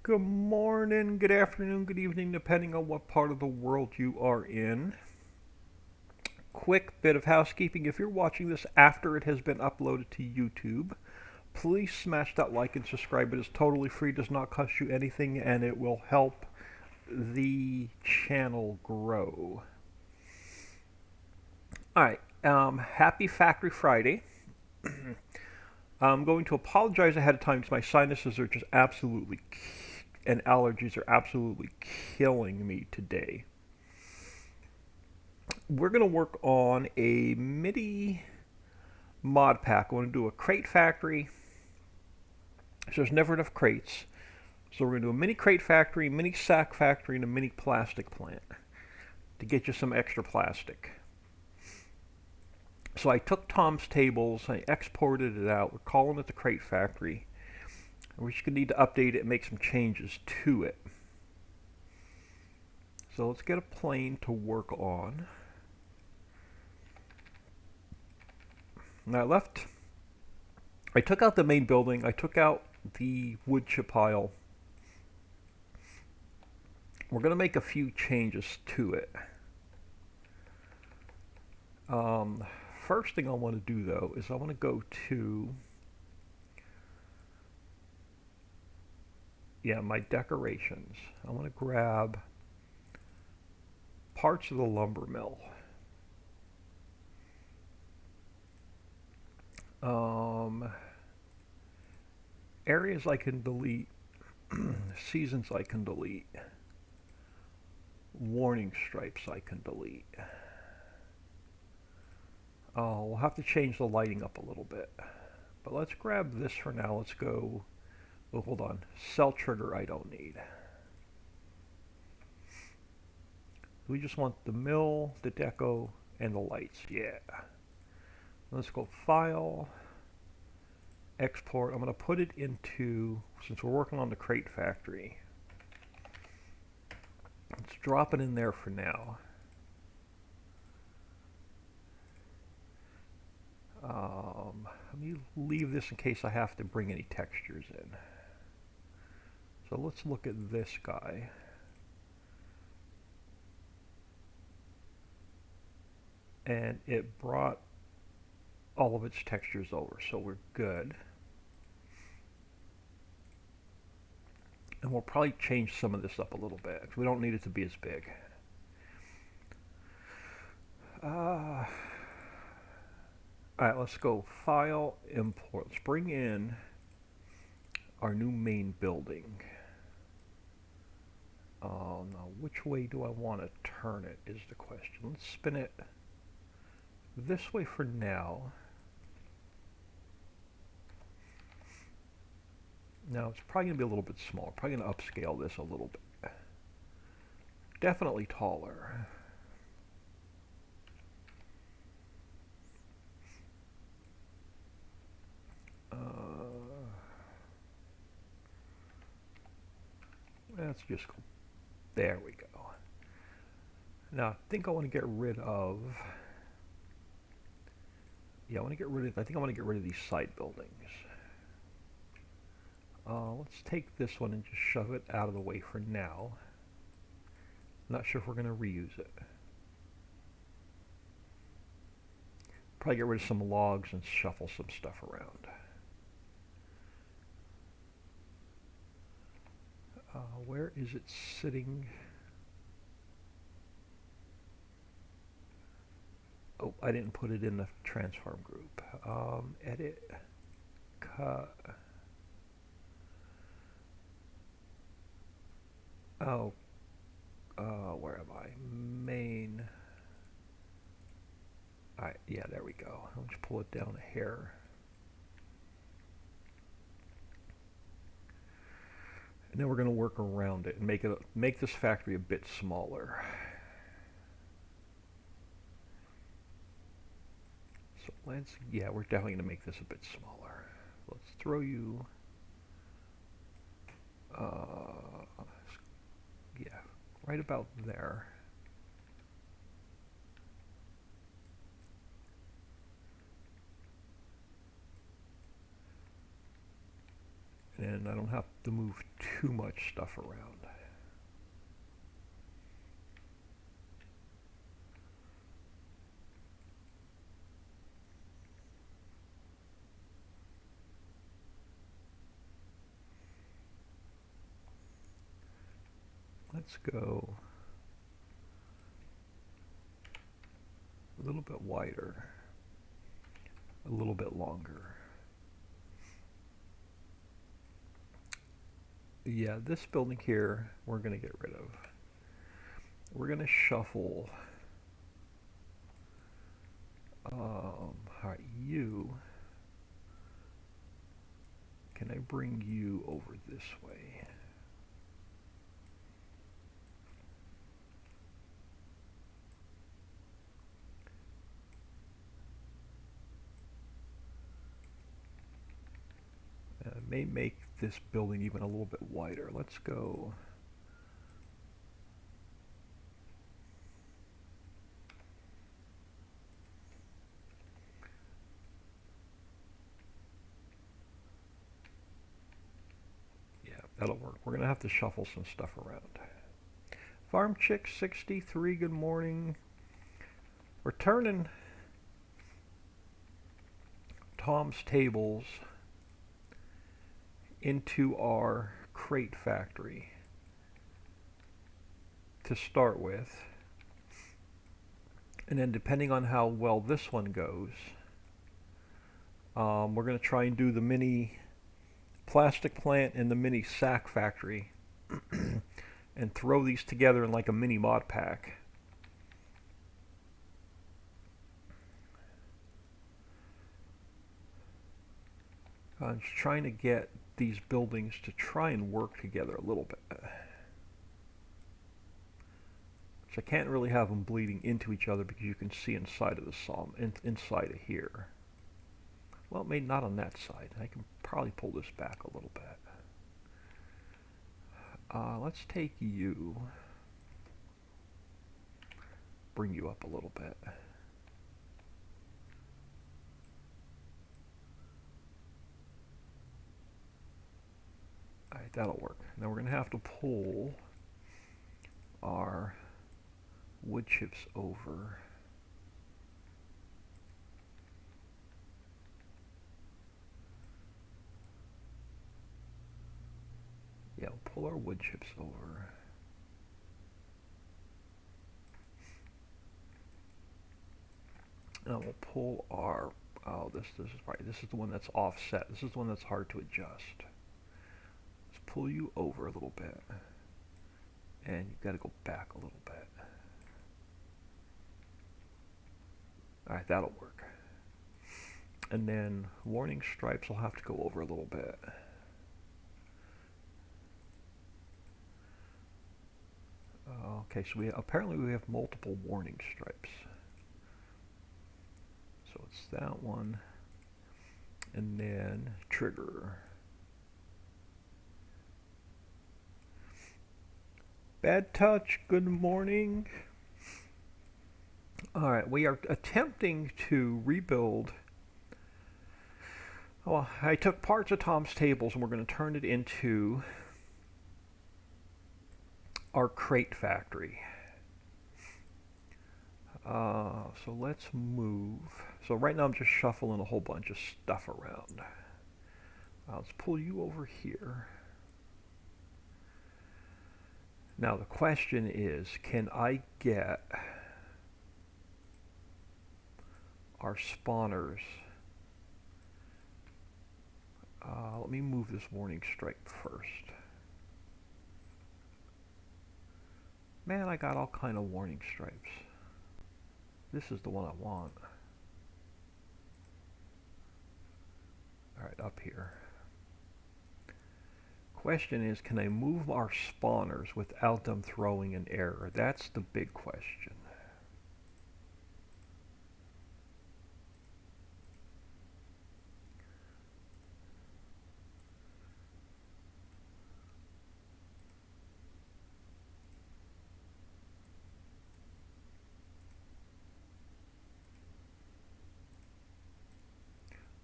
Good morning, good afternoon, good evening, depending on what part of the world you are in. Quick bit of housekeeping. If you're watching this after it has been uploaded to YouTube, please smash that like and subscribe. It is totally free, does not cost you anything, and it will help the channel grow. Alright, happy Factory Friday. I'm going to apologize ahead of time because my sinuses are just absolutely, and allergies are absolutely killing me today. We're going to work on a MIDI mod pack. I want to do a crate factory. So there's never enough crates. So we're going to do a mini crate factory, mini sack factory, and a mini plastic plant to get you some extra plastic. So I took Tom's tables, I exported it out. We're calling it the crate factory. We're just going to need to update it and make some changes to it. So let's get a plane to work on. Now I took out the main building, I took out the wood chip pile. We're going to make a few changes to it. First thing I want to do though is I want to go to my decorations. I want to grab parts of the lumber mill. Areas I can delete, seasons I can delete, warning stripes I can delete. We'll have to change the lighting up a little bit. But let's grab this for now. Let's go. Oh, hold on. Cell trigger I don't need. We just want the mill, the deco, and the lights. Yeah. Let's go File, Export. I'm going to put it into, since we're working on the crate factory, let's drop it in there for now. Let me leave this in case I have to bring any textures in. So let's look at this guy. And it brought all of its textures over, so we're good. And we'll probably change some of this up a little bit because we don't need it to be as big. Alright, let's go File, Import. Let's bring in our new main building. Now which way do I want to turn it is the question. Let's spin it this way for now. Now it's probably going to be a little bit smaller. Probably going to upscale this a little bit. Definitely taller. Let's just go. There we go. Now I think I want to get rid of. Yeah, I want to get rid of. I think I want to get rid of these side buildings. Let's take this one and just shove it out of the way for now. Not sure if we're going to reuse it. Probably get rid of some logs and shuffle some stuff around. Where is it sitting? Oh, I didn't put it in the transform group. Edit, cut. Oh, where am I? Main. Alright, yeah, there we go. I'll just pull it down a hair. And then we're going to work around it and make this factory a bit smaller. So we're definitely going to make this a bit smaller. Let's throw you, right about there. And and I don't have to move too much stuff around. Let's go a little bit wider, a little bit longer. Yeah, this building here we're going to get rid of. We're going to shuffle. All right, you. Can I bring you over this way? May make this building even a little bit wider. Let's go. Yeah, that'll work. We're going to have to shuffle some stuff around. Farm Chick 63, good morning. We're turning Tom's Tables into our crate factory to start with, and then depending on how well this one goes, we're going to try and do the mini plastic plant and the mini sack factory and throw these together in like a mini mod pack. I'm just trying to get these buildings to try and work together a little bit. Which I can't really have them bleeding into each other because you can see inside of the saw, inside of here. Well, maybe not on that side. I can probably pull this back a little bit. Let's take you, bring you up a little bit. Alright, that'll work. Now we're going to have to pull our wood chips over. Yeah, we'll pull our wood chips over. Now we'll pull our, oh, this is right. This is the one that's offset. This is the one that's hard to adjust. Let's pull you over a little bit. And you've got to go back a little bit. Alright, that'll work. And then warning stripes will have to go over a little bit. Okay, so apparently we have multiple warning stripes. So it's that one, and then trigger. Bad Touch, good morning. Alright, we are attempting to rebuild. Well, I took parts of Tom's Tables and we're going to turn it into our crate factory. So let's move. So right now I'm just shuffling a whole bunch of stuff around. Let's pull you over here. Now the question is, can I get our spawners? Let me move this warning stripe first. Man, I got all kind of warning stripes. This is the one I want. Alright, up here. Question is, can I move our spawners without them throwing an error? That's the big question.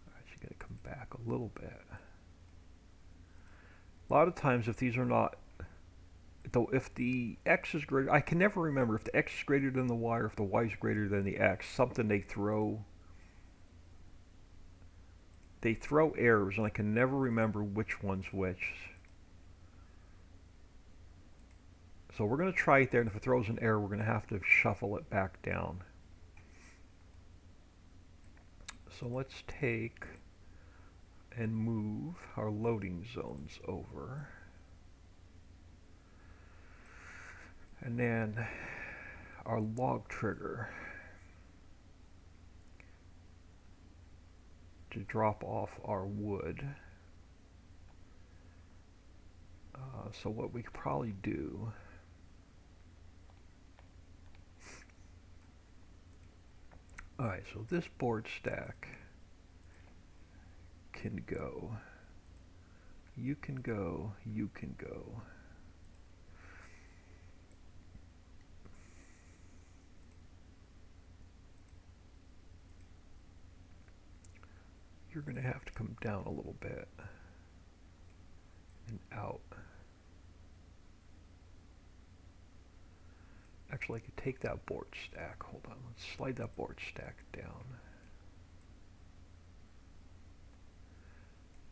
Alright, so you gotta come back a little bit. A lot of times, if these are not, though, if the x is greater, I can never remember if the x is greater than the y or if the y is greater than the x. Something they throw errors, and I can never remember which one's which. So we're going to try it there, and if it throws an error, we're going to have to shuffle it back down. So let's take and move our loading zones over. And then our log trigger to drop off our wood. So what we could probably do, alright, so this board stack can go, you can go, you can go. You're going to have to come down a little bit and out. Actually, I could take that board stack. Hold on, let's slide that board stack down.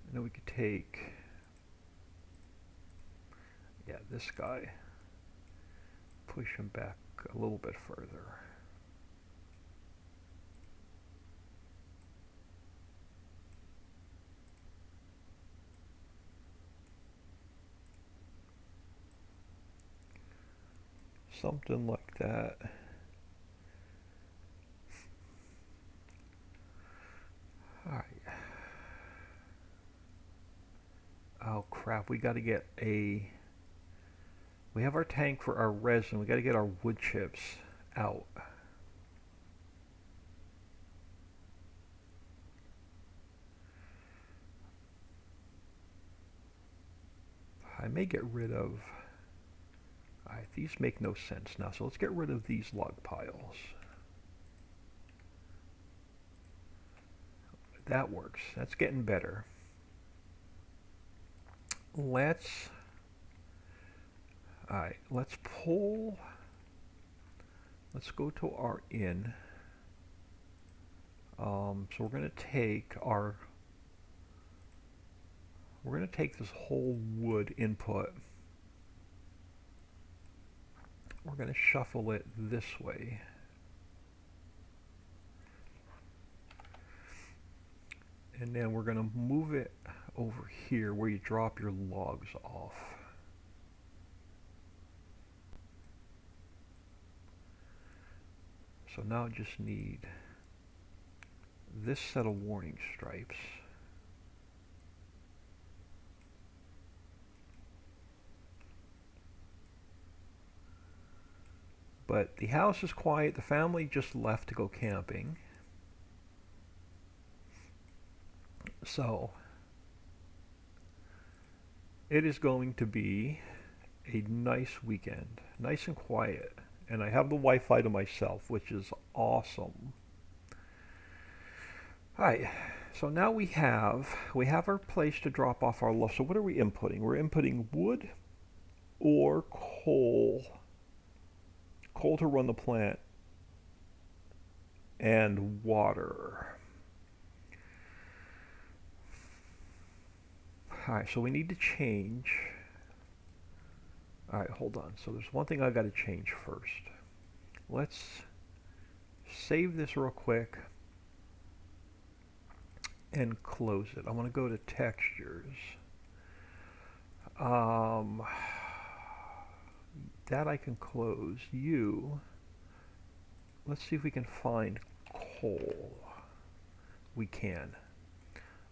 And then we could take, yeah, this guy, push him back a little bit further. Something like that. Alright. Oh crap, we gotta get a... We have our tank for our resin, we gotta get our wood chips out. I may get rid of... Alright, these make no sense now, so let's get rid of these log piles. That works. That's getting better. Let's pull, let's go to our in. So we're going to take this whole wood input. We're going to shuffle it this way. And then we're going to move it over here where you drop your logs off. So now I just need this set of warning stripes. But the house is quiet. The family just left to go camping. So it is going to be a nice weekend, nice and quiet. And I have the Wi-Fi to myself, which is awesome. Alright, so now we have our place to drop off our loaf. So what are we inputting? We're inputting wood or coal. Coal to run the plant, and water. Alright, so we need to change. Alright, hold on. So there's one thing I got to change first. Let's save this real quick and close it. I want to go to textures. That I can close. Let's see if we can find coal. We can.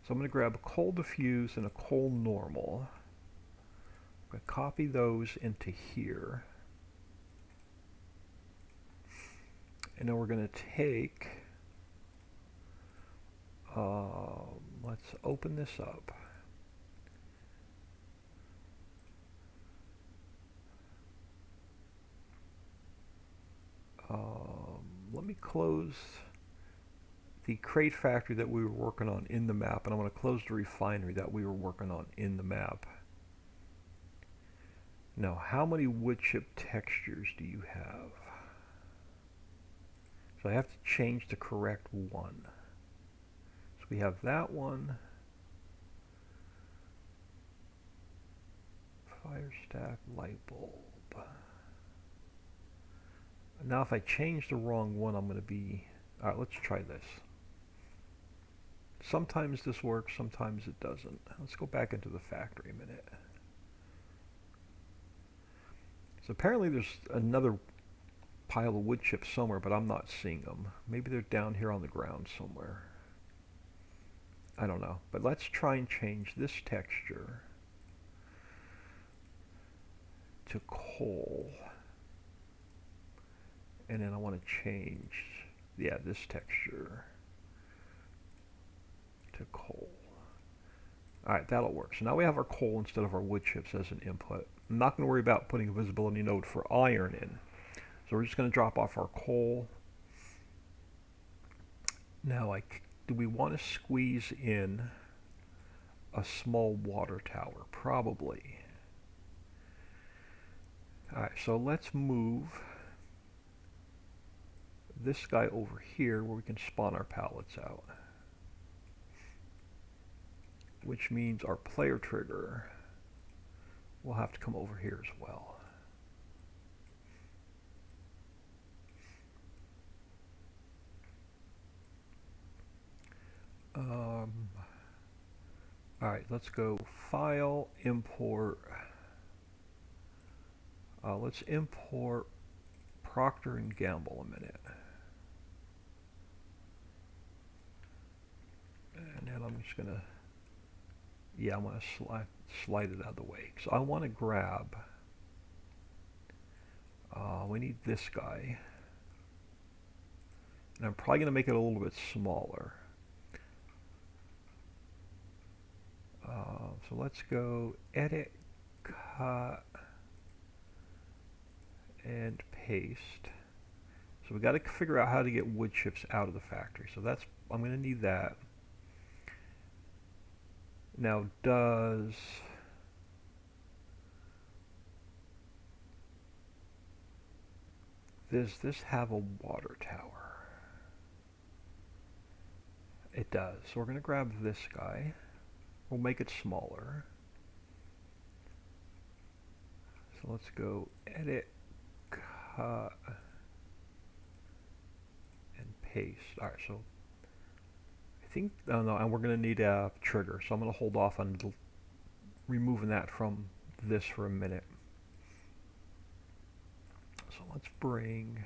So I'm going to grab a coal diffuse and a coal normal. I'm going to copy those into here. And then we're going to take, let's open this up. Let me close the crate factory that we were working on in the map, and I'm going to close the refinery that we were working on in the map. Now, how many wood chip textures do you have? So I have to change the correct one. So we have that one. Fire stack, light bulb. Now if I change the wrong one, I'm going to be... Alright, let's try this. Sometimes this works, sometimes it doesn't. Let's go back into the factory a minute. So apparently there's another pile of wood chips somewhere, but I'm not seeing them. Maybe they're down here on the ground somewhere. I don't know. But let's try and change this texture to coal. And then I want to change, yeah, this texture to coal. Alright, that'll work. So now we have our coal instead of our wood chips as an input. I'm not going to worry about putting a visibility node for iron in. So we're just going to drop off our coal. Now, do we want to squeeze in a small water tower? Probably. Alright, so let's move this guy over here where we can spawn our pallets out. Which means our player trigger will have to come over here as well. Alright, let's go File, Import. Let's import Procter & Gamble a minute. And then I'm just going to, yeah, I'm going to slide it out of the way. So I want to grab, we need this guy. And I'm probably going to make it a little bit smaller. So let's go Edit, Cut, and Paste. So we got to figure out how to get wood chips out of the factory. So that's, I'm going to need that. Now, does this have a water tower? It does. So we're going to grab this guy. We'll make it smaller. So let's go Edit, Cut, and Paste. Alright, so I think, oh no, and we're going to need a trigger. So I'm going to hold off on removing that from this for a minute. So let's bring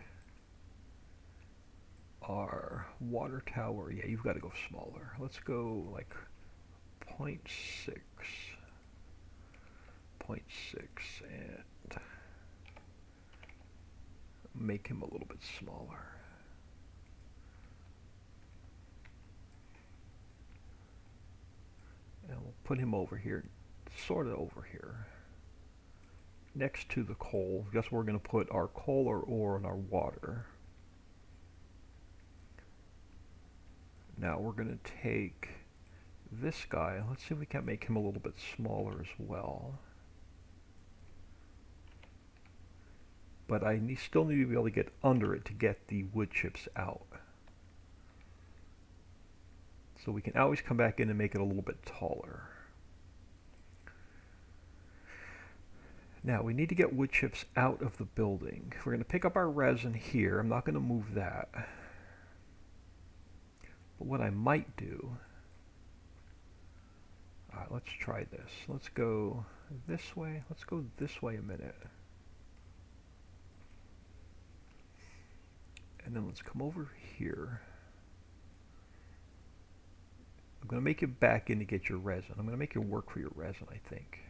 our water tower. Yeah, you've got to go smaller. Let's go like 0.6, and make him a little bit smaller. And we'll put him over here, sort of over here, next to the coal. Guess we're going to put our coal or ore in our water. Now we're going to take this guy. Let's see if we can't make him a little bit smaller as well. But I still need to be able to get under it to get the wood chips out. So we can always come back in and make it a little bit taller. Now we need to get wood chips out of the building. We're going to pick up our resin here. I'm not going to move that. But what I might do, alright, let's try this. Let's go this way. Let's go this way a minute. And then let's come over here. I'm going to make you back in to get your resin. I'm going to make you work for your resin, I think.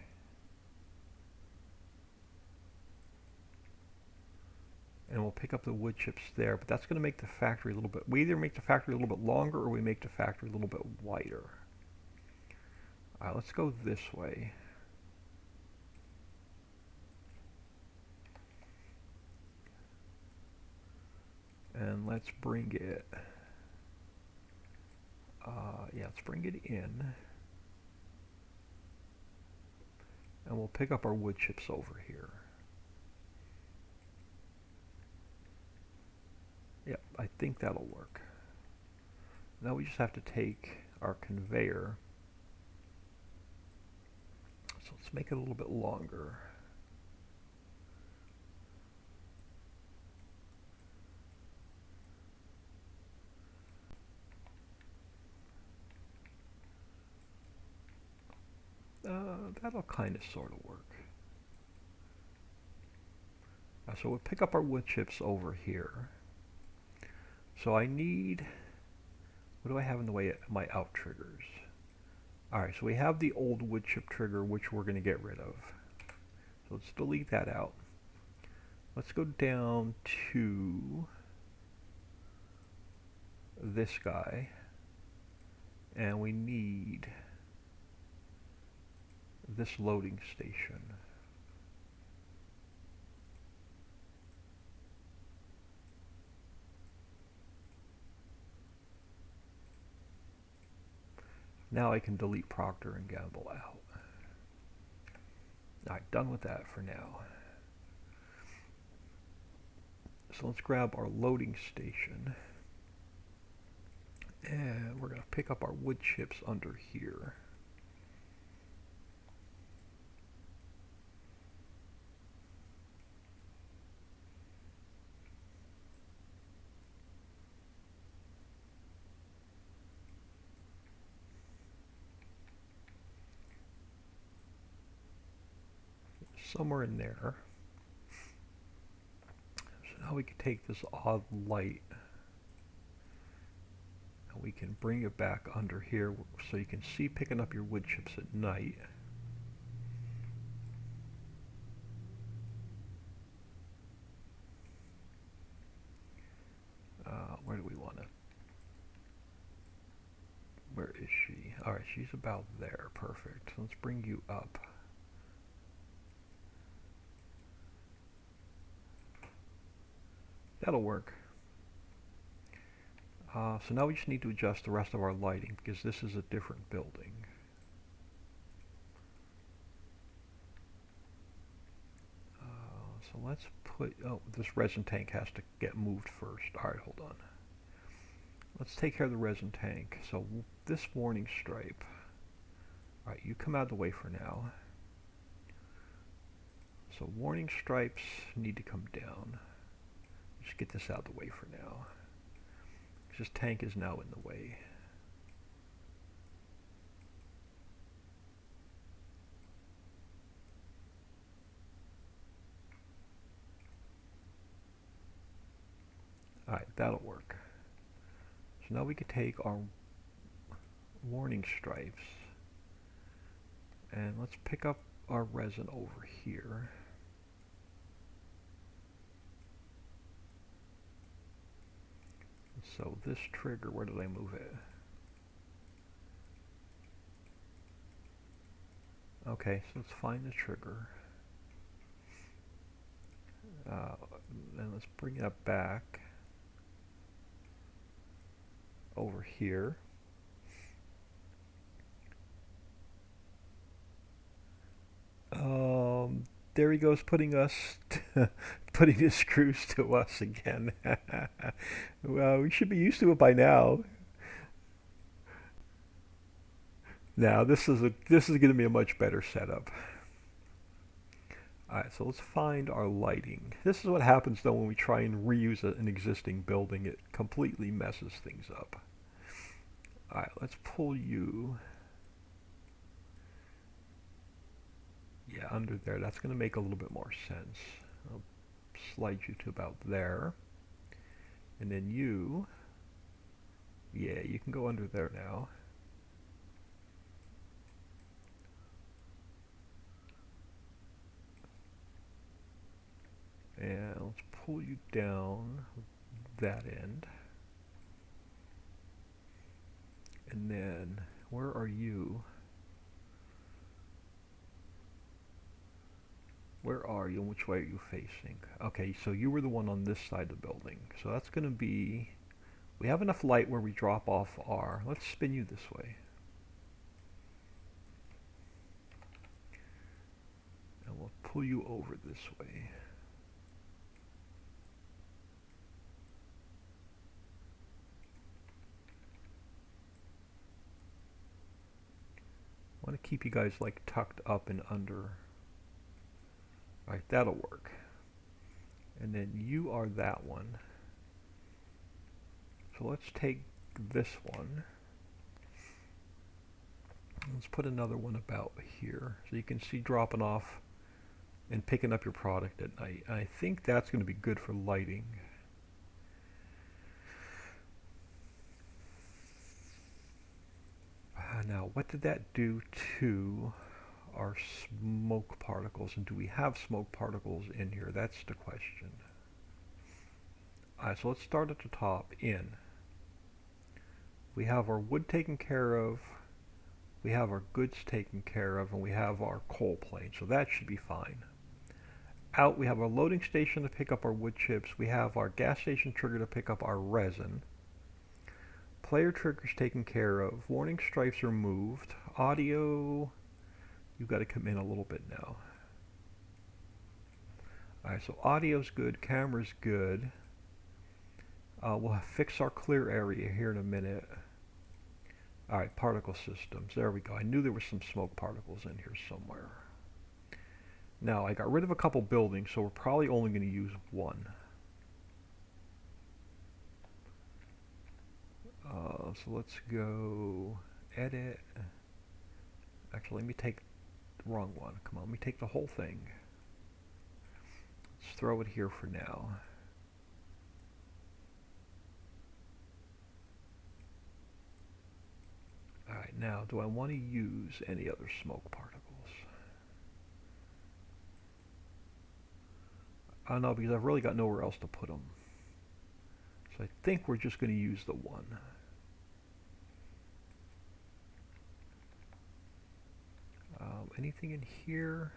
And we'll pick up the wood chips there, but that's going to make the factory a little bit, we either make the factory a little bit longer or we make the factory a little bit wider. Alright, let's go this way. And let's bring it, yeah, let's bring it in. And we'll pick up our wood chips over here. Yep, I think that'll work. Now we just have to take our conveyor. So let's make it a little bit longer. That'll kind of sort of work. So we'll pick up our wood chips over here. So I need, what do I have in the way of my out triggers? Alright, so we have the old wood chip trigger, which we're going to get rid of. So let's delete that out. Let's go down to this guy, and we need this loading station. Now I can delete Procter & Gamble out. Alright, done with that for now. So let's grab our loading station. And we're going to pick up our wood chips under here. Somewhere in there. So now we can take this odd light and we can bring it back under here so you can see picking up your wood chips at night. Where do we want to? Where is she? Alright, she's about there. Perfect. Let's bring you up. That'll work. So now we just need to adjust the rest of our lighting because this is a different building. So let's put, oh, this resin tank has to get moved first. Alright, hold on. Let's take care of the resin tank. So this warning stripe. Alright, you come out of the way for now. So warning stripes need to come down. Just get this out of the way for now. This tank is now in the way. Alright, that'll work. So now we can take our warning stripes and let's pick up our resin over here. So this trigger, where did I move it? Okay, so let's find the trigger. Then let's bring it back over here. There he goes, putting the screws to us again. Well, we should be used to it by now. Now this is going to be a much better setup. Alright, so let's find our lighting. This is what happens though when we try and reuse an existing building. It completely messes things up. Alright, let's pull you. Yeah, under there. That's going to make a little bit more sense. I'll slide you to about there. And then you, yeah, you can go under there now. And let's pull you down that end. And then, where are you? Where are you and which way are you facing? Okay, so you were the one on this side of the building. So that's going to be, we have enough light where we drop off our, let's spin you this way. pull you over this way. I want to keep you guys like tucked up and under. Alright, that'll work. And then you are that one. So let's take this one. Let's put another one about here so you can see dropping off and picking up your product at night. I think that's going to be good for lighting. Now, what did that do to our smoke particles? And do we have smoke particles in here? That's the question. Alright, so let's start at the top, in. We have our wood taken care of, we have our goods taken care of, and we have our coal plane, so that should be fine. Out, we have our loading station to pick up our wood chips, we have our gas station trigger to pick up our resin. Player triggers taken care of, warning stripes removed, audio, you've got to come in a little bit now. Alright, so audio's good, camera's good. We'll fix our clear area here in a minute. Alright, particle systems. There we go. I knew there were some smoke particles in here somewhere. Now, I got rid of a couple buildings, so we're probably only going to use one. So let's go edit. Actually, let me take the wrong one. Come on, let me take the whole thing. Let's throw it here for now. Alright, now, do I want to use any other smoke particles? I don't know, because I've really got nowhere else to put them. So I think we're just going to use the one. Anything in here?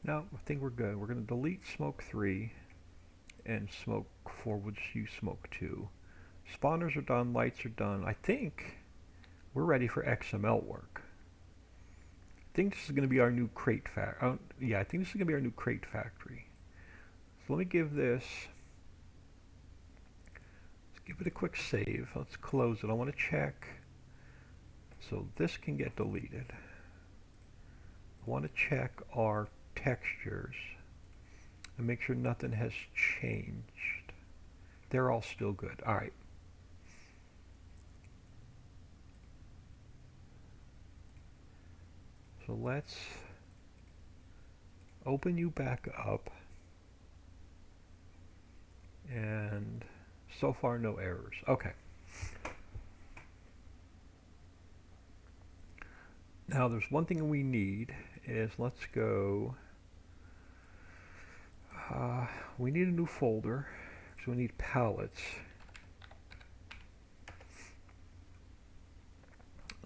No, I think we're good. We're going to delete smoke 3 and smoke 4. We'll just use smoke 2. Spawners are done, lights are done. I think we're ready for XML work. I think this is going to be our new crate factory. Yeah, I think this is going to be our new crate factory. So let me give this, let's give it a quick save. Let's close it. I want to check. So this can get deleted. I want to check our textures and make sure nothing has changed. They're all still good. All right. So let's open you back up, and so far no errors. Okay. Now there's one thing we need is, let's go, we need a new folder, so we need pallets.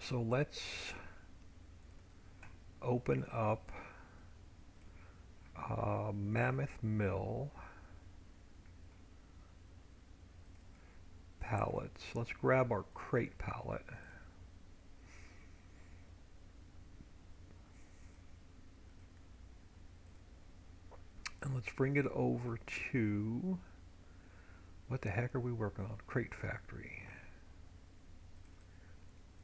So let's open up Mammoth Mill pallets. Let's grab our crate pallet. And let's bring it over to, what the heck are we working on? Crate factory.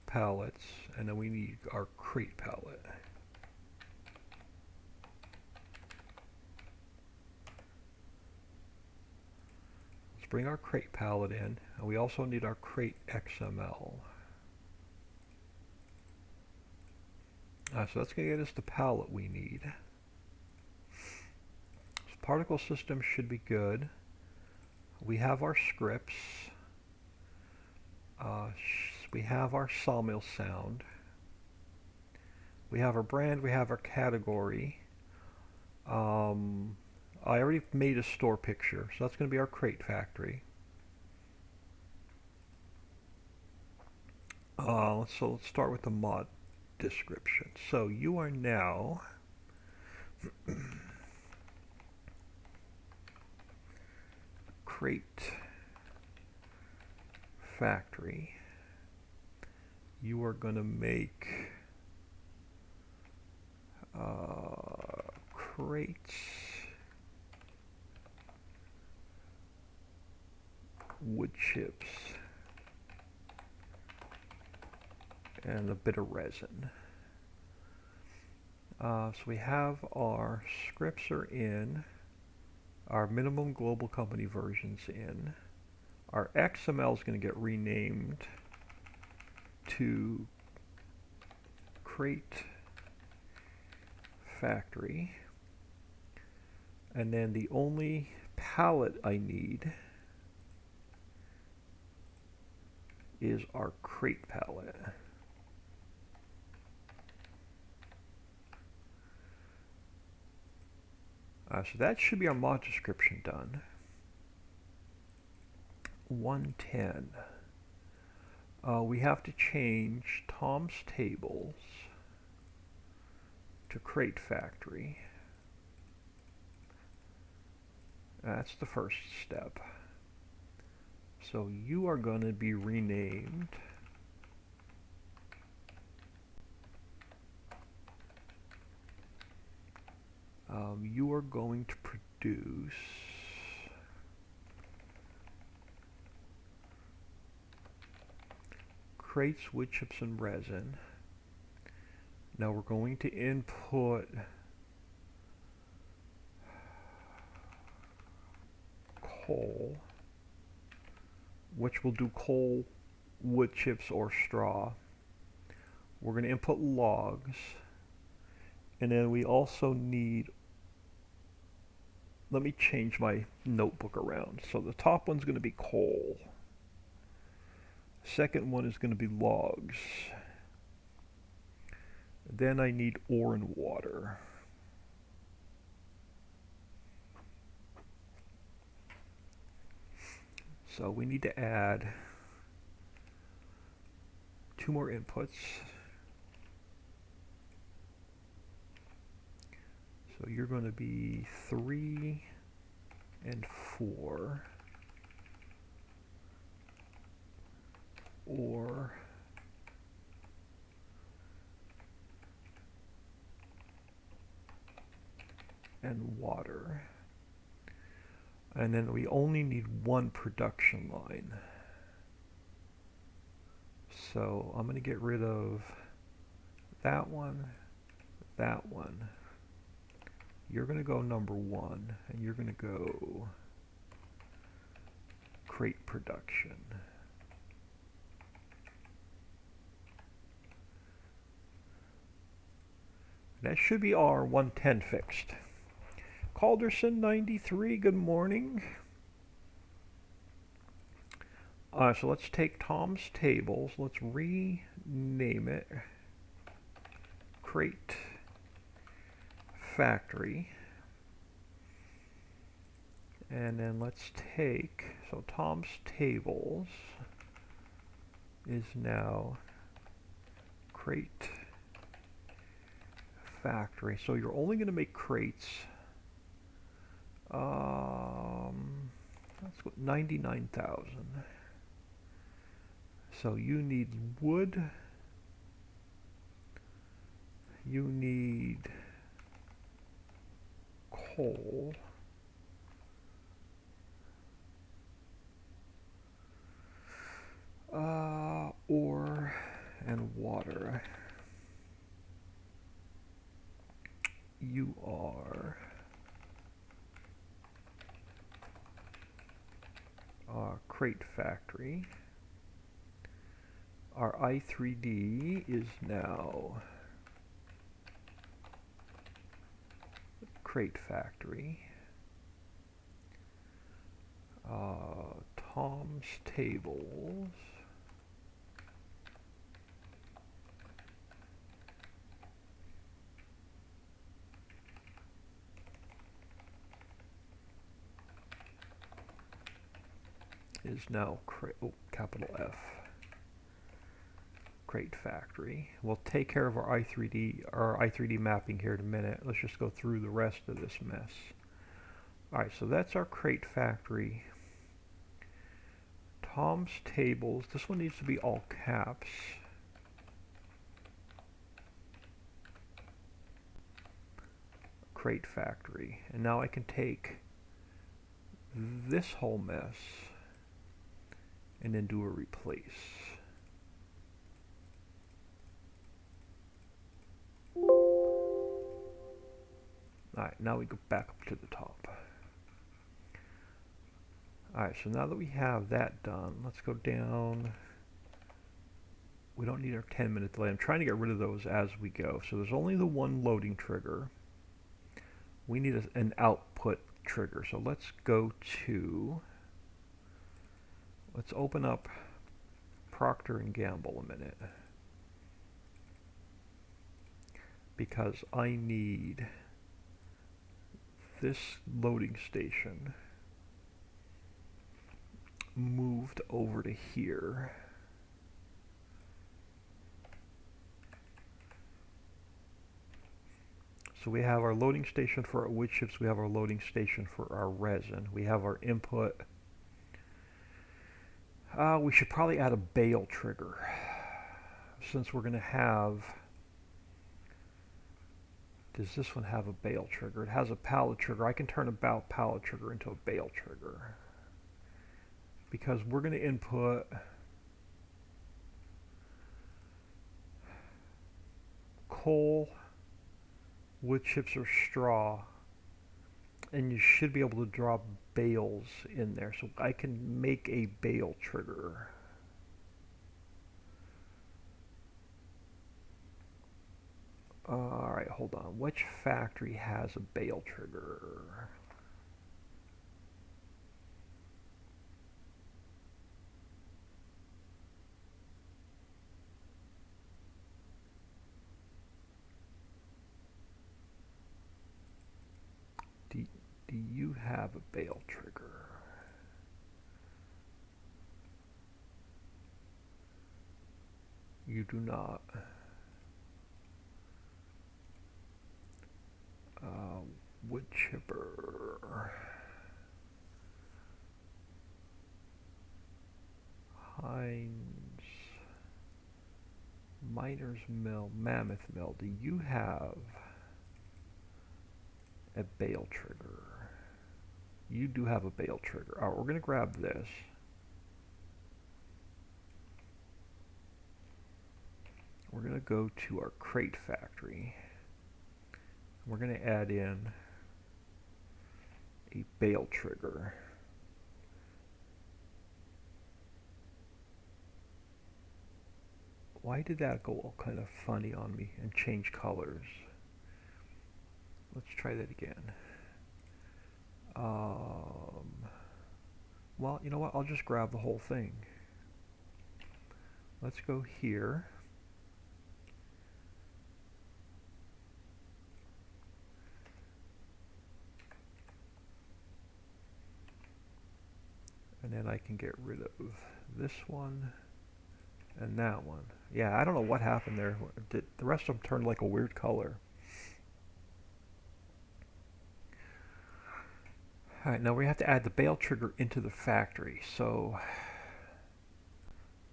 Pallets, and then we need our crate pallet. Let's bring our crate pallet in, and we also need our crate XML. So that's going to get us the pallet we need. So particle system should be good. We have our scripts. We have our sawmill sound. We have our brand. We have our category. I already made a store picture, so that's going to be our crate factory. So let's start with the mod description. So you are now crate factory, you are going to make crates, wood chips, and a bit of resin. So we have our scripts are in, our minimum global company versions in. Our XML is going to get renamed to crate factory. And then the only palette I need is our crate palette. So that should be our mod description done. 110. We have to change Tom's tables to crate factory. That's the first step. So you are going to be renamed you are going to produce crates, wood chips, and resin. Now we're going to input coal, which will do coal, wood chips, or straw. We're going to input logs, and then we also need, let me change my notebook around. So the top one's going to be coal. Second one is going to be logs. Then I need ore and water. So we need to add 2 more inputs. So you're going to be 3 and 4. Ore and water. And then we only need 1 production line. So I'm going to get rid of that one, that one. You're going to go number 1, and you're going to go crate production. That should be our 110 fixed. Calderson 93, good morning. So let's take Tom's tables. Let's rename it crate factory. And then let's take, so Tom's tables is now crate factory. So you're only going to make crates. That's what, 99,000. So you need wood. You need coal. Ore and water. You are our crate factory. Our i3D is now crate factory. Tom's tables is now capital F, crate factory. We'll take care of our i3D mapping here in a minute. Let's just go through the rest of this mess. Alright, so that's our crate factory. Tom's tables, this one needs to be all caps. crate factory. And now I can take this whole mess and then do a replace. Alright, now we go back up to the top. Alright, so now that we have that done, let's go down. We don't need our 10-minute delay. I'm trying to get rid of those as we go. So there's only the one loading trigger. We need an output trigger. So let's go to, let's open up Procter & Gamble a minute. Because I need this loading station moved over to here. So we have our loading station for our wood chips, we have our loading station for our resin, we have our input. We should probably add a bale trigger, since we're going to have, does this one have a bale trigger? It has a pallet trigger. I can turn a pallet trigger into a bale trigger, because we're going to input coal, wood chips, or straw, and you should be able to drop bales in there. So I can make a bale trigger. Alright, hold on. Which factory has a bale trigger? Do you have a bale trigger? You do not. Wood chipper. Heinz. Miners Mill. Mammoth Mill. Do you have a bale trigger? You do have a bale trigger. Alright, we're going to grab this. We're going to go to our crate factory. We're going to add in a bale trigger. Why did that go all kind of funny on me and change colors? Let's try that again. Well, you know what? I'll just grab the whole thing. Let's go here. And then I can get rid of this one and that one. Yeah, I don't know what happened there. The rest of them turned like a weird color. Alright, now we have to add the bale trigger into the factory. So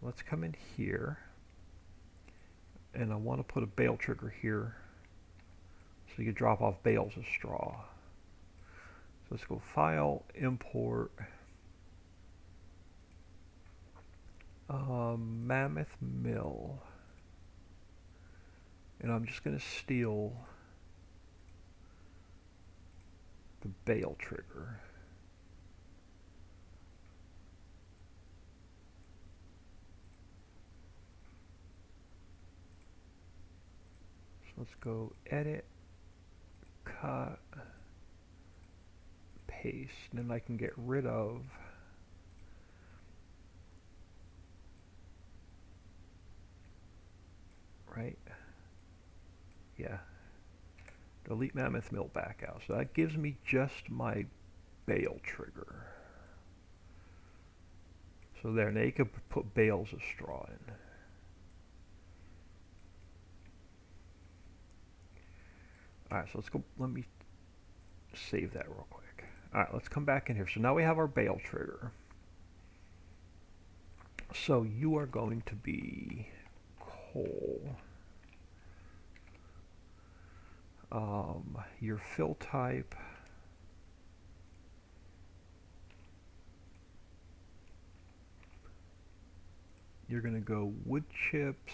let's come in here, and I want to put a bale trigger here so you can drop off bales of straw. So let's go File, Import, Mammoth Mill, and I'm just going to steal the bale trigger. So let's go Edit, Cut, Paste, and then I can get rid of right? Yeah. Delete Mammoth Mill back out. So that gives me just my bale trigger. So there, now you can put bales of straw in. Alright, so let's go, let me save that real quick. Alright, let's come back in here. So now we have our bale trigger. So you are going to be coal. Your fill type. You're going to go wood chips.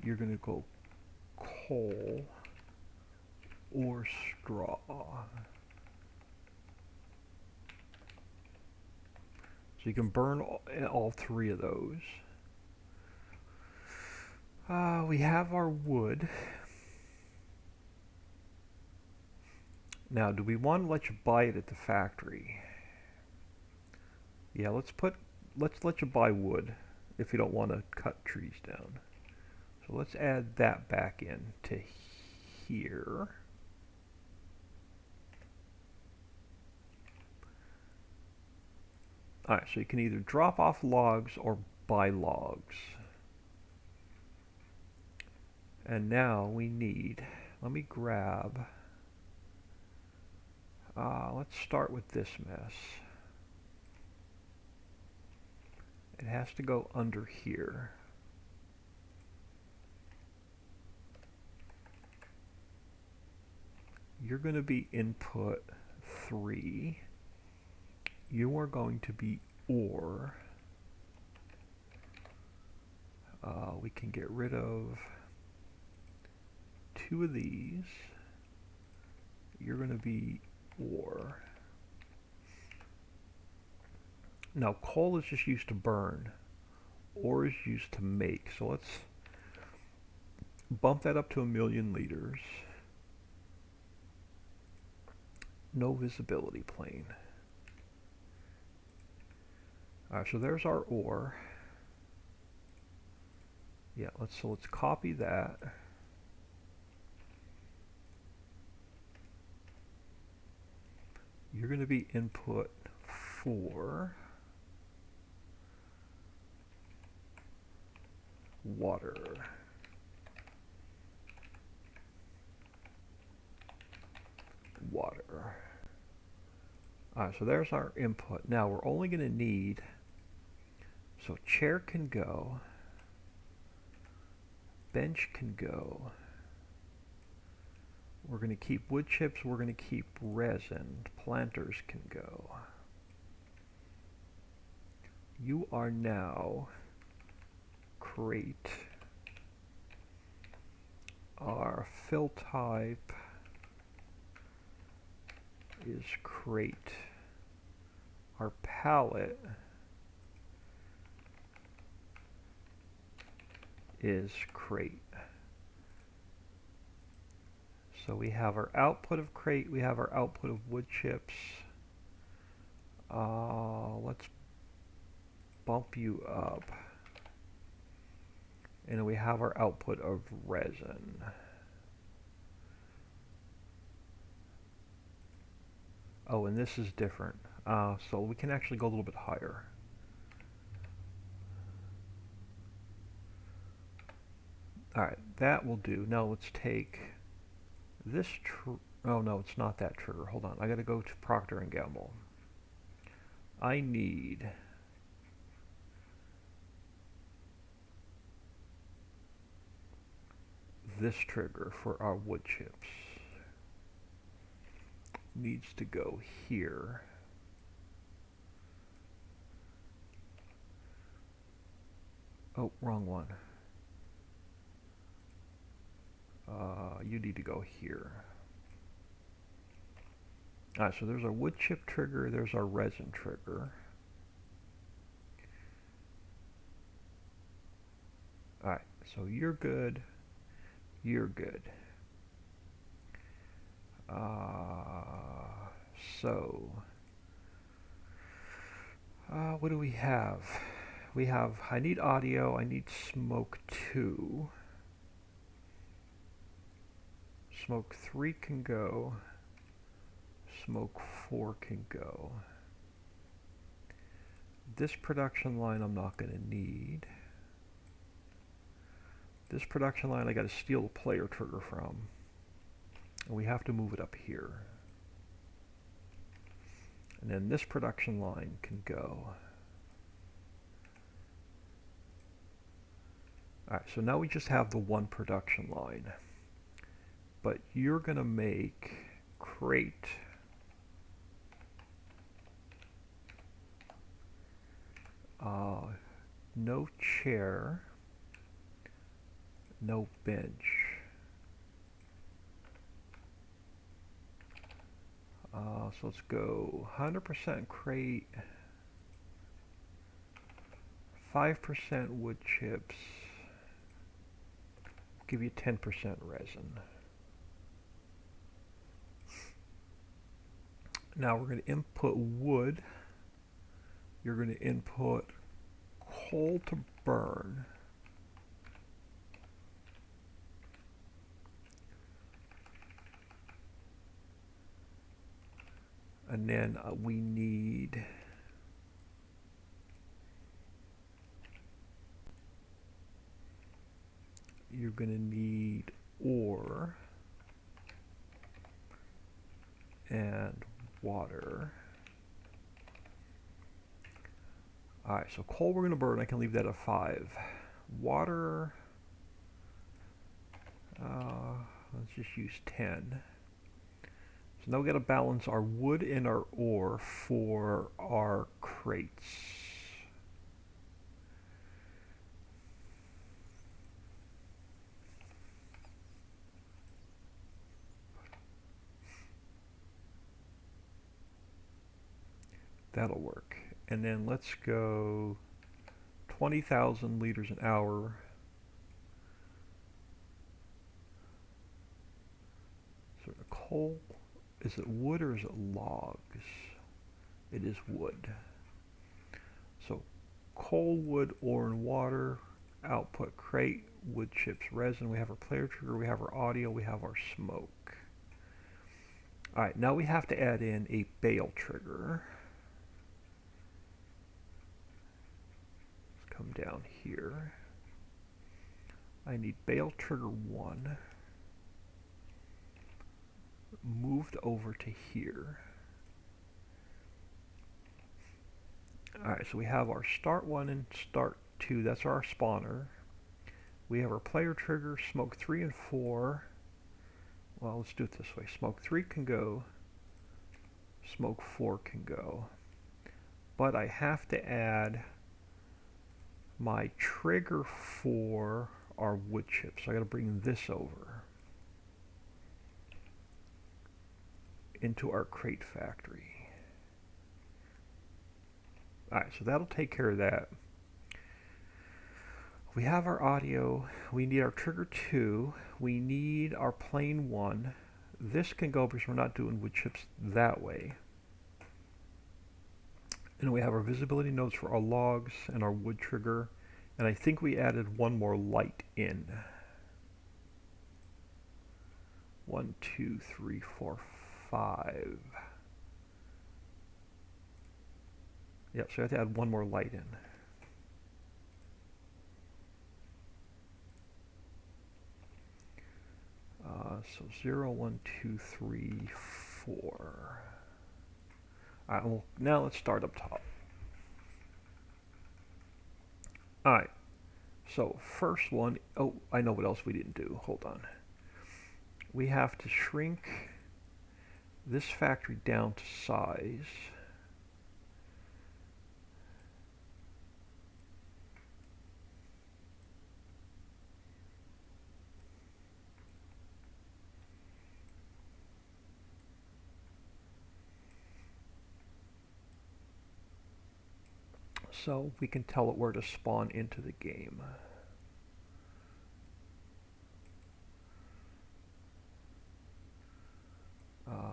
You're going to go coal or straw. So you can burn all three of those. We have our wood. Now, do we want to let you buy it at the factory? Yeah, let's let you buy wood if you don't want to cut trees down. So let's add that back in to here. Alright, so you can either drop off logs or buy logs. And now we need, let me grab, let's start with this mess. It has to go under here. You're going to be input 3. You are going to be ore. We can get rid of 2 of these. You're going to be ore. Now coal is just used to burn. Ore is used to make. So let's bump that up to 1,000,000 liters. No visibility plane. Alright, so there's our ore. Yeah, let's copy that. You're going to be input 4. Water. Water. Alright, so there's our input. Now we're only going to need, so chair can go, bench can go, we're going to keep wood chips, we're going to keep resin, planters can go. You are now crate. Our fill type is crate. Our palette is crate. So we have our output of crate, we have our output of wood chips. Let's bump you up. And we have our output of resin. Oh, and this is different. So we can actually go a little bit higher. Alright, that will do. Now let's take this oh no, it's not that trigger. Hold on, I gotta go to Procter & Gamble. I need this trigger for our wood chips. Needs to go here. Oh, wrong one. You need to go here. Alright, so there's our wood chip trigger, there's our resin trigger. Alright, so you're good. You're good. What do we have? We have, I need audio, I need smoke 2. Smoke 3 can go. Smoke 4 can go. This production line I'm not going to need. This production line I got to steal a player trigger from. And we have to move it up here. And then this production line can go. Alright, so now we just have the one production line. but you're going to make crate no chair, no bench. So let's go 100% crate, 5% wood chips, give you 10% resin. Now we're going to input wood. You're going to input coal to burn. And then we need you're going to need ore and water. Alright, so coal we're going to burn. I can leave that at 5. Water, let's just use 10. So now we got to balance our wood and our ore for our crates. That'll work. And then let's go 20,000 liters an hour. So the coal, is it wood or is it logs? It is wood. So coal, wood, ore, and water. Output crate, wood chips, resin. We have our player trigger, we have our audio, we have our smoke. Alright, now we have to add in a bale trigger. Let's come down here. I need bale trigger 1 moved over to here. Alright, so we have our start 1 and start 2. That's our spawner. We have our player trigger, smoke 3 and 4. Well, let's do it this way. Smoke 3 can go. Smoke 4 can go. But I have to add my trigger for our wood chips. So I got to bring this over into our crate factory. Alright, so that'll take care of that. We have our audio. We need our trigger 2. We need our plane 1. This can go because we're not doing wood chips that way. And we have our visibility nodes for our logs and our wood trigger. And I think we added one more light in. 1, 2, 3, 4, 5. Yep, so I have to add one more light in. So 0, 1, 2, 3, 4. Alright, well, now let's start up top. Alright, so first one, oh, I know what else we didn't do. Hold on. We have to shrink this factory down to size. So we can tell it where to spawn into the game.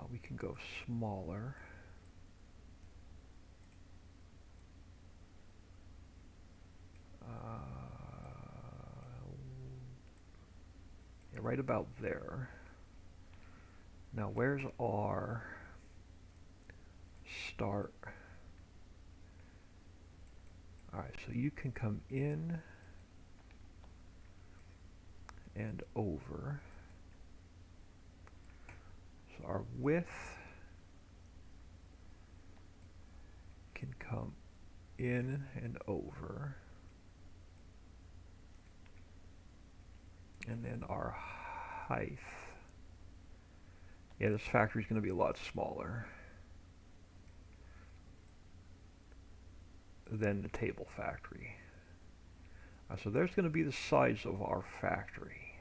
We can go smaller. Yeah, right about there. Now where's our start? Alright, so you can come in and over. So our width can come in and over. And then our height Yeah, this factory is going to be a lot smaller than the table factory. So there's going to be the size of our factory.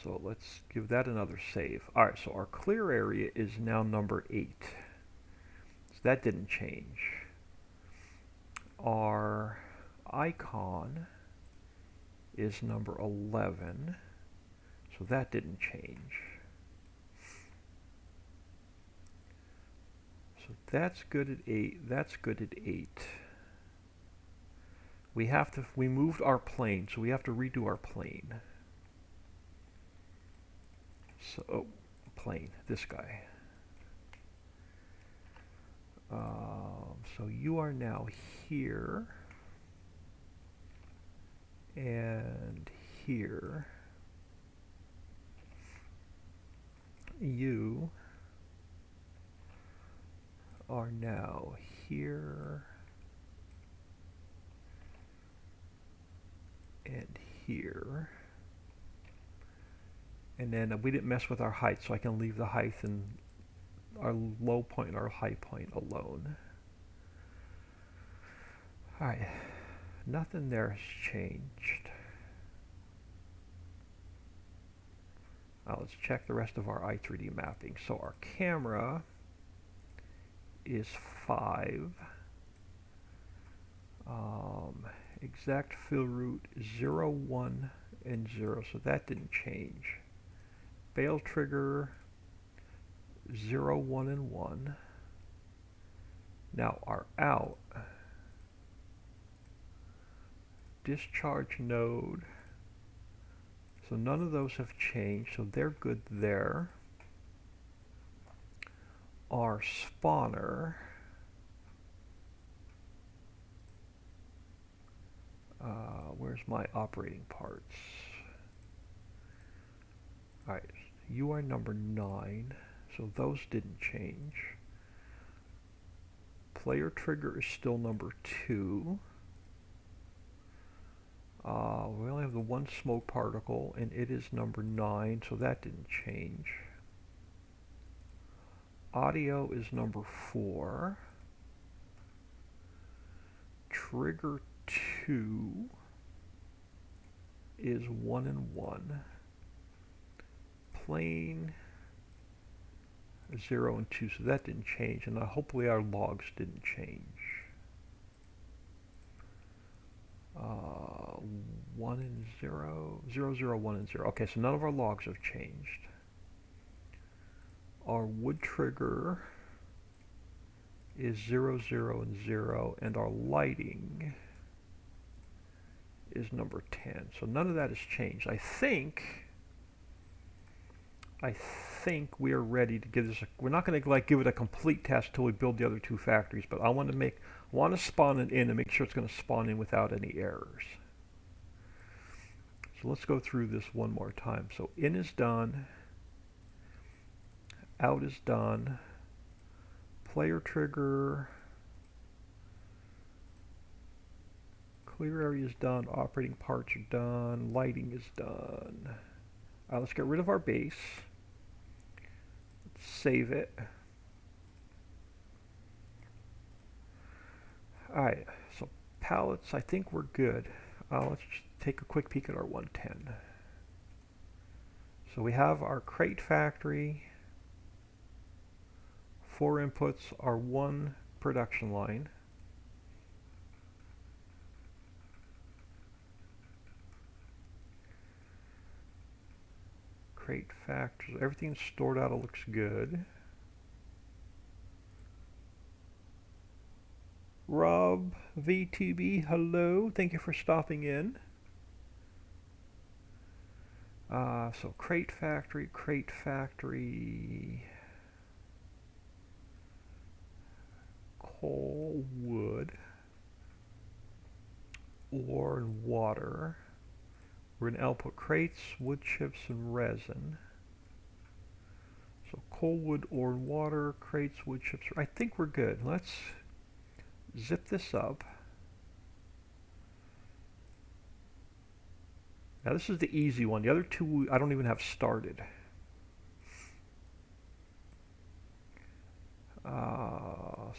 So let's give that another save. Alright, so our clear area is now number 8. So that didn't change. Our icon is number 11. So that didn't change. So that's good at 8. That's good at 8. We moved our plane, so we have to redo our plane. So, plane, this guy. So you are now here and here. You are now here and here. And then we didn't mess with our height, so I can leave the height and our low point and our high point alone. Alright, nothing there has changed. Let's check the rest of our i3D mapping. So our camera is 5. Exact fill route 0, 1, and 0, so that didn't change. Bail trigger 0, 1, and 1. Now our out, discharge node, so none of those have changed, so they're good there. Our spawner, where's my operating parts? Alright, you are number 9, so those didn't change. Player trigger is still number 2. We only have the one smoke particle, and it is number 9, so that didn't change. Audio is number 4. Trigger 2 is 1 and 1. Plane 0 and 2, so that didn't change, and hopefully our logs didn't change. 1 and 0, 0, 0, 1 and 0. Okay, so none of our logs have changed. Our wood trigger is 0, 0, and 0, and our lighting is number 10. So none of that has changed. I think we are ready to give this. We're not going to give it a complete test till we build the other 2 factories, but I want to spawn it in and make sure it's going to spawn in without any errors. So let's go through this one more time. So in is done, out is done, player trigger, clear area is done, operating parts are done, lighting is done. Let's get rid of our base. Let's save it. Alright, so pallets, I think we're good. Let's just take a quick peek at our 110. So we have our crate factory, 4 inputs, our 1 production line. Crate factory, everything's stored out, it looks good. Rob V2B, hello, thank you for stopping in. So crate factory, coal, wood, ore, and water. We're going to output crates, wood chips, and resin. So coal, wood, ore, and water, crates, wood chips. I think we're good. Let's zip this up. Now this is the easy one. The other two I don't even have started.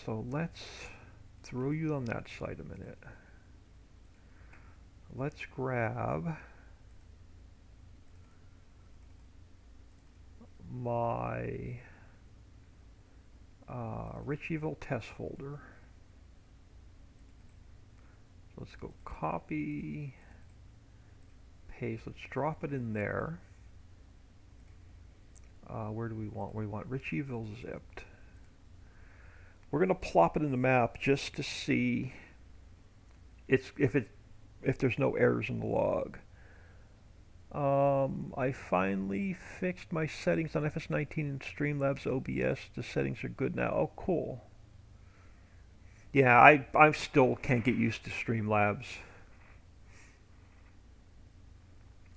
So let's throw you on that side a minute. Let's grab my Richeyville test folder. So let's go copy, paste. Let's drop it in there. Where do we want? We want Richeyville zipped. We're going to plop it in the map just to see if there's no errors in the log. I finally fixed my settings on FS19 and Streamlabs OBS. The settings are good now. Oh, cool. Yeah, I still can't get used to Streamlabs.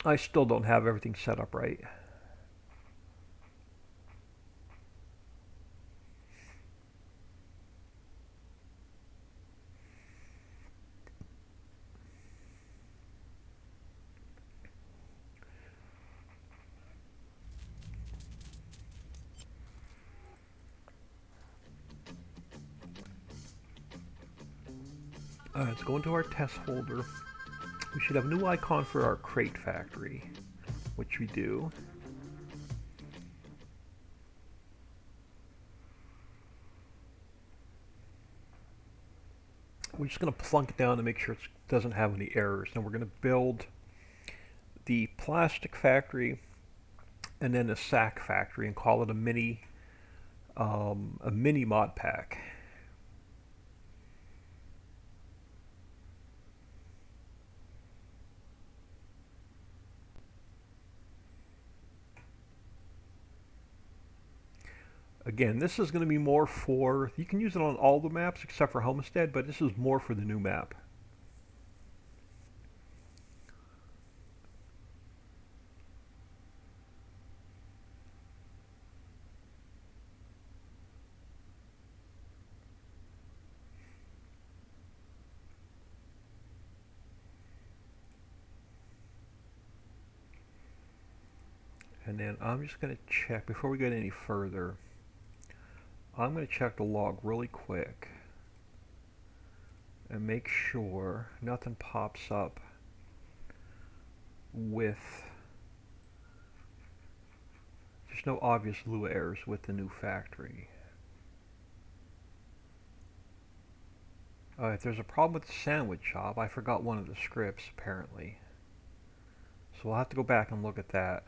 I still don't have everything set up right. Let's go into our test folder. We should have a new icon for our crate factory, which we do. We're just going to plunk it down to make sure it doesn't have any errors. Then we're going to build the plastic factory and then a sack factory and call it a mini mod pack. Again, this is going to be more for, you can use it on all the maps except for Homestead, but this is more for the new map. And then I'm just going to check, before we get any further, I'm going to check the log really quick and make sure nothing pops up with, there's no obvious Lua errors with the new factory. If there's a problem with the sandwich shop, I forgot one of the scripts apparently. So we'll have to go back and look at that.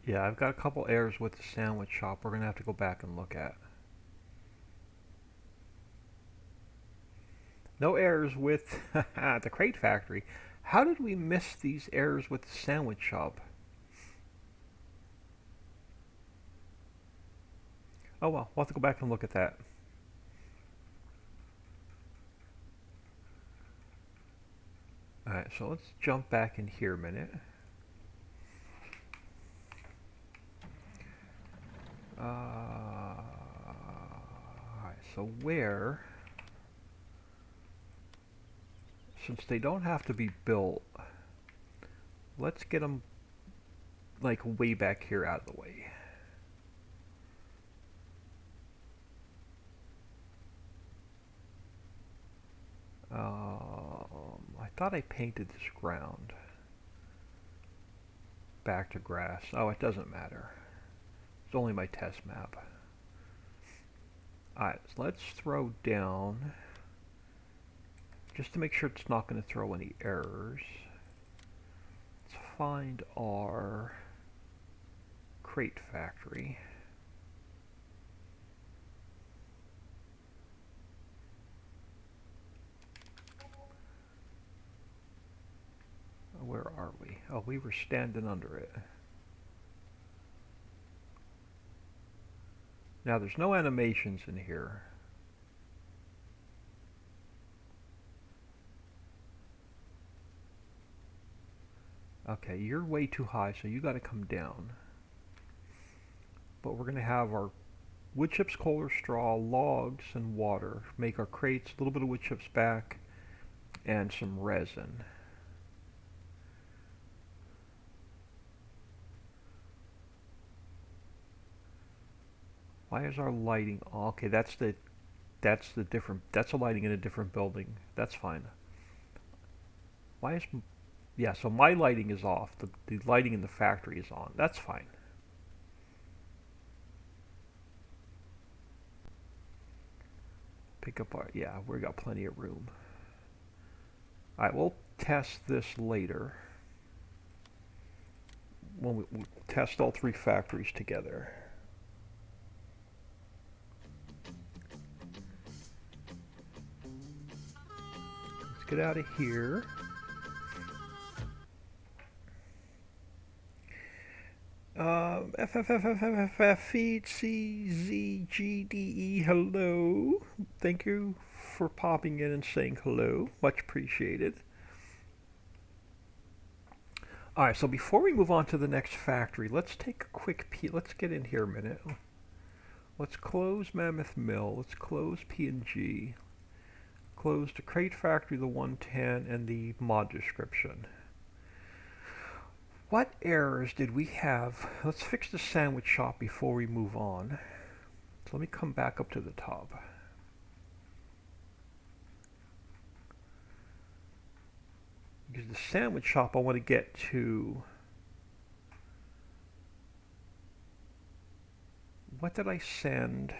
Yeah, I've got a couple errors with the sandwich shop we're going to have to go back and look at. No errors with the crate factory. How did we miss these errors with the sandwich shop? Oh well, we'll have to go back and look at that. Alright, so let's jump back in here a minute. Alright, so where, since they don't have to be built, let's get them like way back here out of the way. I thought I painted this ground back to grass. Oh, it doesn't matter. It's only my test map. Alright, so let's throw down, just to make sure it's not going to throw any errors. Let's find our crate factory. Where are we? Oh, we were standing under it. Now there's no animations in here. Okay, you're way too high, so you got to come down. But we're going to have our wood chips, coal or straw, logs, and water. Make our crates, a little bit of wood chips back, and some resin. Why is our lighting? Oh, okay, that's the different. That's a lighting in a different building. That's fine. Why is yeah? So my lighting is off. The lighting in the factory is on. That's fine. Pick up our yeah. We got plenty of room. All right, we'll test this later when we test all three factories together. Let's get out of here. FFFFFFCZGDE, hello. Thank you for popping in and saying hello. Much appreciated. Alright, so before we move on to the next factory, let's take a quick peek. Let's get in here a minute. Let's close Mammoth Mill. Let's close P&G. Close the Crate Factory, the 110, and the mod description. What errors did we have? Let's fix the sandwich shop before we move on. So let me come back up to the top. Because the sandwich shop I want to get to. What did I send?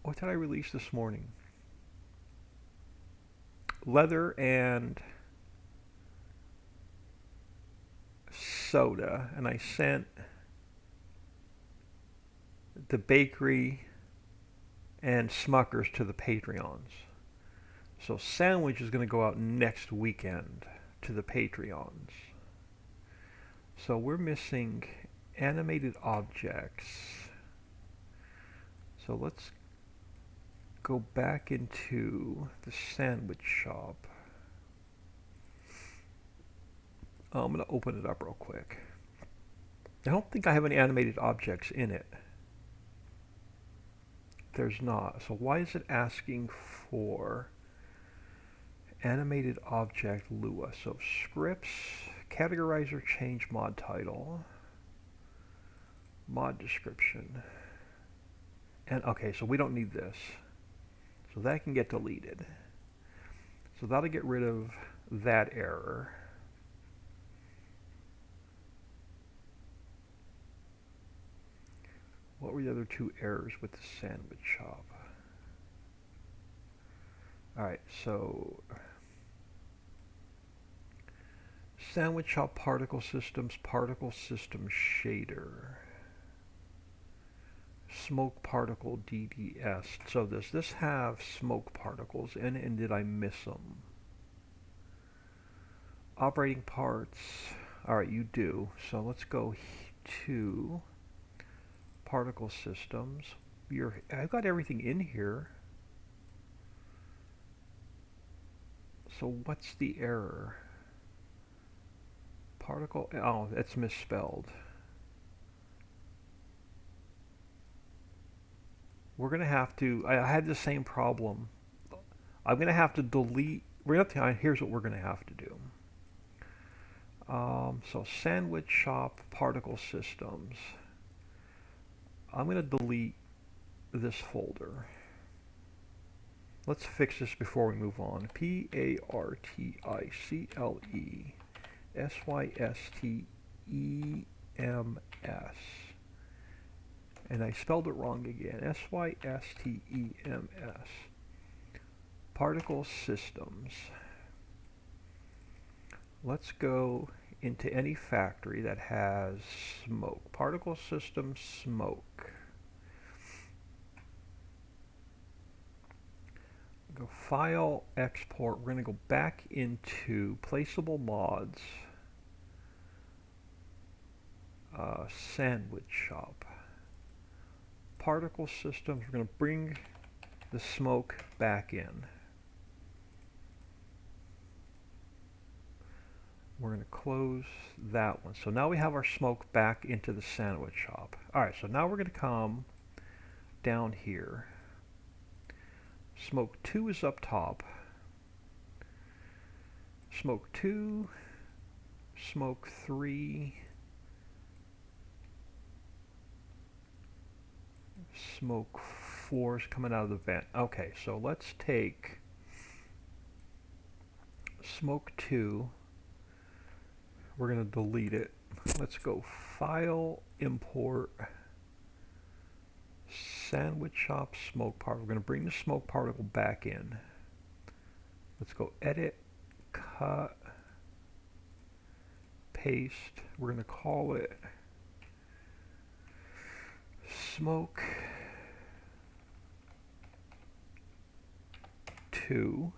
What did I release this morning? Leather and soda, and I sent the bakery and Smuckers to the Patreons. So sandwich is going to go out next weekend to the Patreons. So we're missing animated objects. So let's go back into the sandwich shop. I'm going to open it up real quick. I don't think I have any animated objects in it. There's not. So why is it asking for animated object Lua? So scripts, categorizer, change mod title, mod description. And okay, so we don't need this. So that can get deleted. So that'll get rid of that error. What were the other two errors with the sandwich shop? Alright, so sandwich shop particle system shader. Smoke particle DDS. So does this have smoke particles in it, and did I miss them? Operating parts. Alright, you do. So let's go to particle systems. I've got everything in here. So what's the error? Particle, oh, it's misspelled. We're going to have to, I had the same problem. I'm going to have to delete, here's what we're going to have to do. So sandwich shop particle systems. I'm going to delete this folder. Let's fix this before we move on. PARTICLESYSTEMS. And I spelled it wrong again. SYSTEMS. Particle systems. Let's go into any factory that has smoke. Particle system smoke. Go file, export. We're going to go back into placeable mods. Sandwich shop. Particle systems, we're going to bring the smoke back in. We're going to close that one. So now we have our smoke back into the sandwich shop. Alright, so now we're going to come down here. Smoke 2 is up top. Smoke 2, smoke 3, smoke 4 is coming out of the vent. Okay, so let's take smoke 2. We're going to delete it. Let's go File, Import, Sandwich Shop Smoke Particle. We're going to bring the smoke particle back in. Let's go Edit, Cut, Paste. We're going to call it Smoke 2.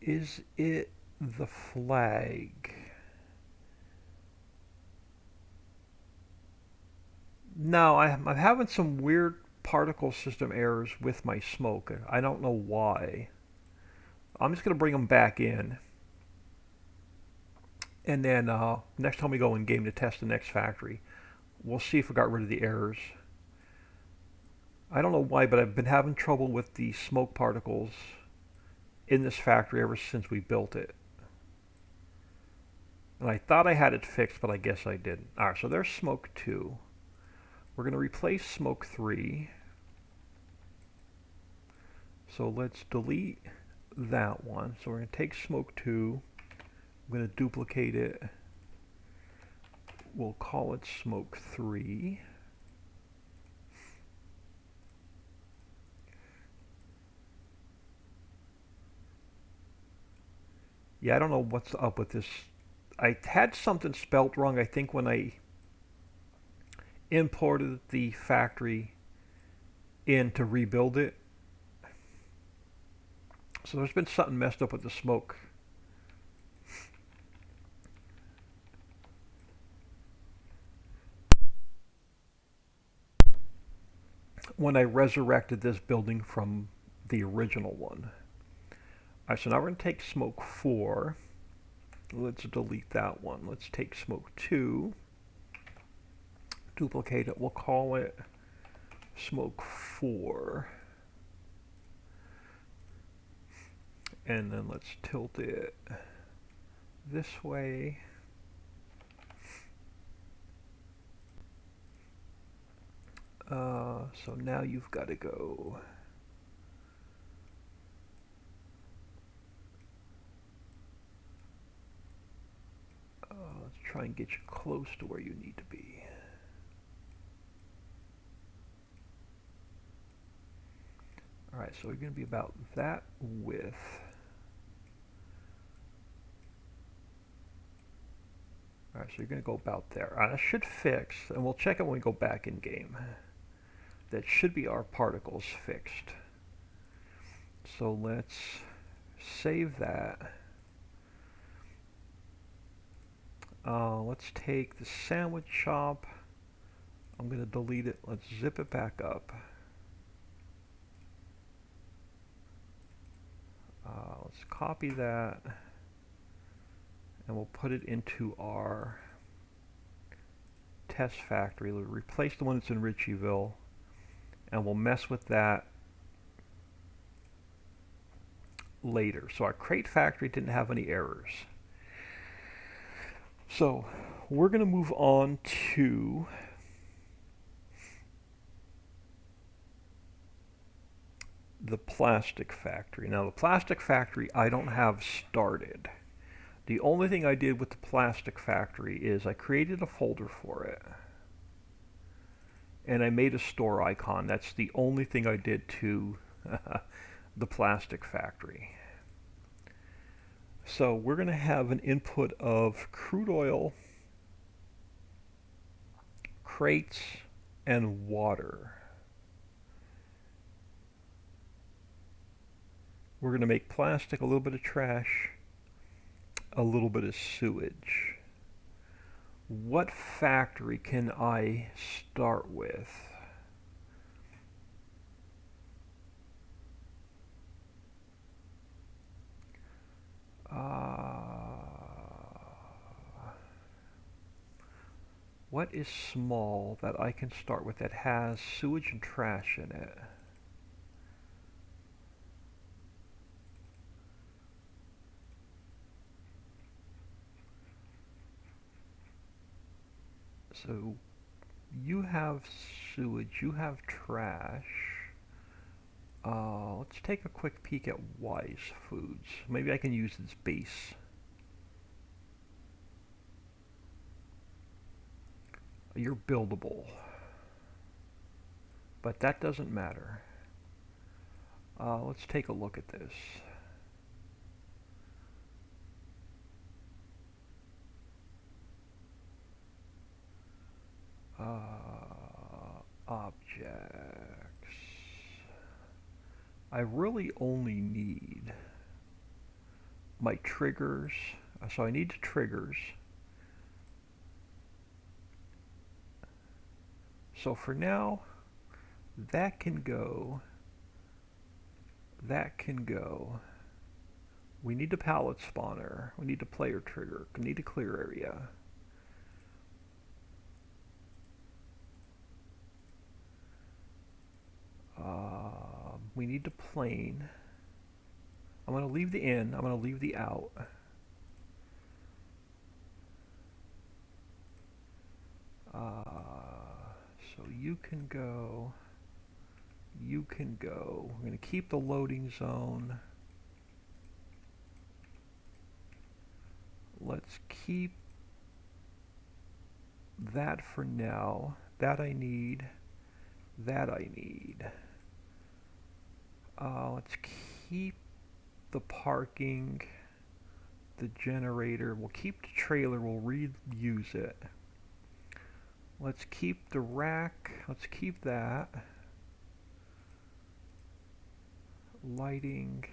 Is it the flag? No, I'm having some weird particle system errors with my smoke. I don't know why. I'm just going to bring them back in. And then next time we go in game to test the next factory, we'll see if we got rid of the errors. I don't know why, but I've been having trouble with the smoke particles in this factory ever since we built it. And I thought I had it fixed, but I guess I didn't. Alright, so there's smoke 2. We're going to replace smoke 3. So let's delete that one. So we're going to take smoke 2. I'm going to duplicate it. We'll call it smoke 3. Yeah, I don't know what's up with this. I had something spelt wrong, I think, when I imported the factory in to rebuild it. So there's been something messed up with the smoke. When I resurrected this building from the original one. Alright, so now we're going to take smoke 4. Let's delete that one. Let's take smoke 2. Duplicate it. We'll call it smoke 4. And then let's tilt it this way. So now you've got to go. Let's try and get you close to where you need to be. Alright, so we're going to be about that width. Alright, so you're going to go about there. That should fix, and we'll check it when we go back in game. That should be our particles fixed. So let's save that. Let's take the sandwich shop. I'm going to delete it. Let's zip it back up. Let's copy that. And we'll put it into our test factory. We'll replace the one that's in Ritchieville. And we'll mess with that later. So our crate factory didn't have any errors. So we're going to move on to the plastic factory. Now the plastic factory I don't have started. The only thing I did with the plastic factory is I created a folder for it. And I made a store icon. That's the only thing I did to the plastic factory. So we're going to have an input of crude oil, crates, and water. We're going to make plastic, a little bit of trash, a little bit of sewage. What factory can I start with? What is small that I can start with that has sewage and trash in it? So you have sewage, you have trash. Let's take a quick peek at Wise Foods. Maybe I can use its base. You're buildable, but that doesn't matter. Let's take a look at this. Objects. I really only need my triggers. So I need triggers. So for now, that can go. That can go. We need a pallet spawner. We need a player trigger. We need a clear area. We need the plane. I'm going to leave the in. I'm going to leave the out. So you can go. You can go. We're going to keep the loading zone. Let's keep that for now. That I need. That I need. Let's keep the parking, the generator. We'll keep the trailer. We'll reuse it. Let's keep the rack. Let's keep that. Lighting.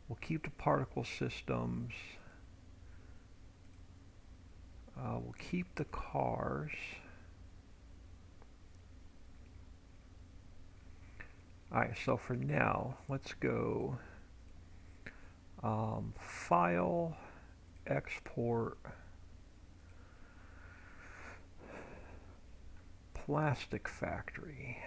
We'll keep the particle systems. We'll keep the cars. Alright, so for now, let's go file, export, plastic factory.